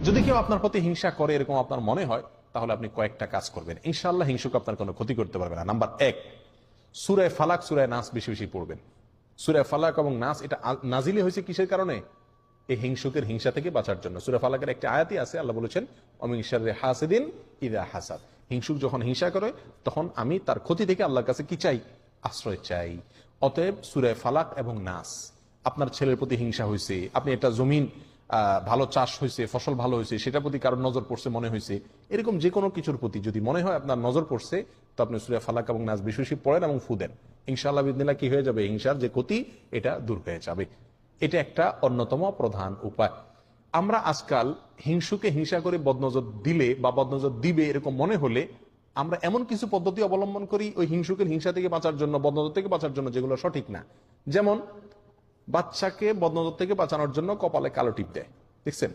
যদি কেউ আপনার প্রতি হিংসা করে এরকম আপনার মনে হয়, তাহলে আপনি কয়েকটা কাজ করবেন, ইনশাআল্লাহ হিংসুক আপনার কোনো ক্ষতি করতে পারবে না। নাম্বার 1, সূরা ফালাক সূরা নাস বেশি বেশি পড়বেন। সূরা ফালাক এবং নাস এটা নাজিলি হয়েছে কিসের কারণে? এই হিংসুকের হিংসা থেকে বাঁচার জন্য। সূরা ফালাকের একটা আয়াতই আছে, আল্লাহ বলেছেন ওমিন শাররি হাসিদিন ইযা হাসাদ। হিংসুক যখন হিংসা করে তখন আমি তার ক্ষতি থেকে আল্লাহর কাছে কি চাই? আশ্রয় চাই। অতএব সূরা ফালাক এবং নাস। আপনার ছেলের প্রতি হিংসা হয়েছে, আপনি একটা জমিন ভালো চাষ হয়েছে, ফসল ভালো হয়েছে, সেটার প্রতি কারোর নজর পড়ছে মনে হয়েছে, এরকম যে কোনো কিছুর প্রতি যদি মনে হয় আপনার নজর পড়ছে, তো আপনি সূরা ফালাক এবং নাস বেশি বেশি পড়েন এবং ফু দেন। ইনশাআল্লাহ বিদিনিল্লাহ কি হয়ে যাবে? হিংসার যে ক্ষতি এটা দূর হয়ে যাবে। এটা একটা অন্যতম প্রধান উপায়। আমরা আজকাল হিংসুকে হিংসা করে বদনজর দিলে বা বদনজর দিবে এরকম মনে হলে আমরা এমন কিছু পদ্ধতি অবলম্বন করি ওই হিংসুকের হিংসা থেকে বাঁচার জন্য, বদনজর থেকে বাঁচার জন্য, যেগুলো সঠিক না। যেমন বাচ্চাকে বদনজর থেকে বাঁচানোর জন্য কপালে কালো টিপ দেয়, দেখছেন?